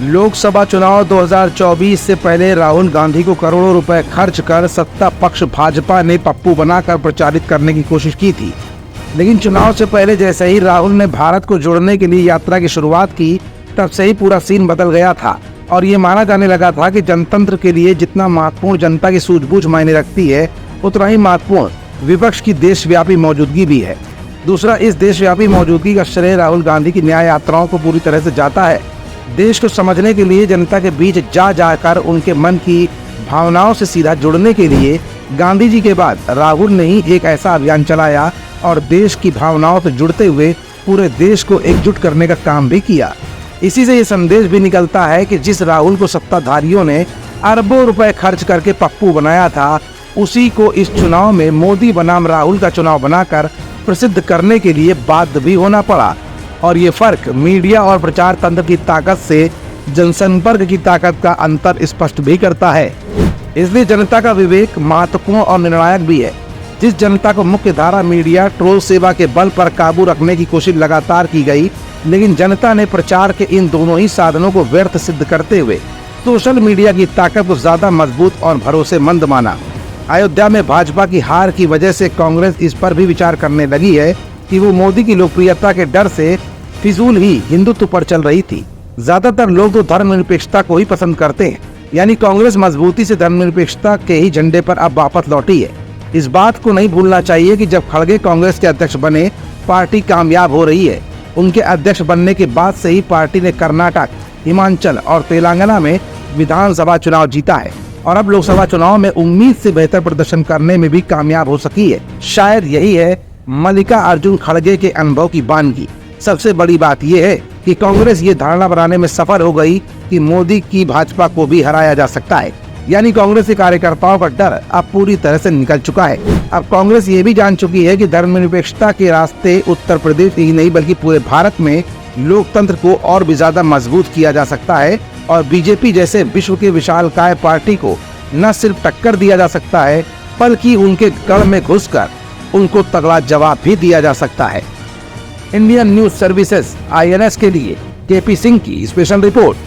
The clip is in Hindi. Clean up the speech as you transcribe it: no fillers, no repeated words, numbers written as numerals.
लोकसभा चुनाव 2024 से पहले राहुल गांधी को करोड़ों रुपए खर्च कर सत्ता पक्ष भाजपा ने पप्पू बनाकर प्रचारित करने की कोशिश की थी। लेकिन चुनाव से पहले जैसे ही राहुल ने भारत को जोड़ने के लिए यात्रा की शुरुआत की, तब से ही पूरा सीन बदल गया था और ये माना जाने लगा था कि जनतंत्र के लिए जितना महत्वपूर्ण जनता की सूझबूझ मायने रखती है, उतना ही महत्वपूर्ण विपक्ष की देशव्यापी मौजूदगी भी है। दूसरा, इस देशव्यापी मौजूदगी का श्रेय राहुल गांधी की न्याय यात्राओं को पूरी तरह से जाता है। देश को समझने के लिए, जनता के बीच जा जाकर उनके मन की भावनाओं से सीधा जुड़ने के लिए गांधी जी के बाद राहुल ने ही एक ऐसा अभियान चलाया और देश की भावनाओं से जुड़ते हुए पूरे देश को एकजुट करने का काम भी किया। इसी से ये संदेश भी निकलता है कि जिस राहुल को सत्ताधारियों ने अरबों रुपए खर्च करके पप्पू बनाया था, उसी को इस चुनाव में मोदी बनाम राहुल का चुनाव बनाकर प्रसिद्ध करने के लिए बाध्य भी होना पड़ा। और ये फर्क मीडिया और प्रचार तंत्र की ताकत से जनसंपर्क की ताकत का अंतर स्पष्ट भी करता है। इसलिए जनता का विवेक महत्वपूर्ण और निर्णायक भी है। जिस जनता को मुख्य धारा मीडिया ट्रोल सेवा के बल पर काबू रखने की कोशिश लगातार की गई, लेकिन जनता ने प्रचार के इन दोनों ही साधनों को व्यर्थ सिद्ध करते हुए सोशल मीडिया की ताकत को ज्यादा मजबूत और भरोसेमंद माना। अयोध्या में भाजपा की हार की वजह से कांग्रेस इस पर भी विचार करने लगी है कि वो मोदी की लोकप्रियता के डर से फिजूल ही हिंदुत्व पर चल रही थी। ज्यादातर लोग तो धर्मनिरपेक्षता को ही पसंद करते हैं, यानी कांग्रेस मजबूती से धर्मनिरपेक्षता के ही झंडे पर अब वापस लौटी है। इस बात को नहीं भूलना चाहिए कि जब खड़गे कांग्रेस के अध्यक्ष बने, पार्टी कामयाब हो रही है। उनके अध्यक्ष बनने के बाद से ही पार्टी ने कर्नाटक, हिमाचल और तेलंगाना में विधानसभा चुनाव जीता है और अब लोकसभा चुनाव में उम्मीद से बेहतर प्रदर्शन करने में भी कामयाब हो सकी है। शायद यही है मल्लिकार्जुन खड़गे के अनुभव की बानगी। सबसे बड़ी बात यह है कि कांग्रेस ये धारणा बनाने में सफल हो गई कि मोदी की भाजपा को भी हराया जा सकता है। यानी कांग्रेस के कार्यकर्ताओं का डर अब पूरी तरह से निकल चुका है। अब कांग्रेस ये भी जान चुकी है कि धर्मनिरपेक्षता के रास्ते उत्तर प्रदेश ही नहीं बल्कि पूरे भारत में लोकतंत्र को और भी ज्यादा मजबूत किया जा सकता है और बीजेपी जैसे विश्व के विशालकाय पार्टी को न सिर्फ टक्कर दिया जा सकता है, बल्कि उनके गढ़ में घुसकर उनको तगड़ा जवाब भी दिया जा सकता है। इंडियन न्यूज सर्विसेज INS के लिए KP सिंह की स्पेशल रिपोर्ट।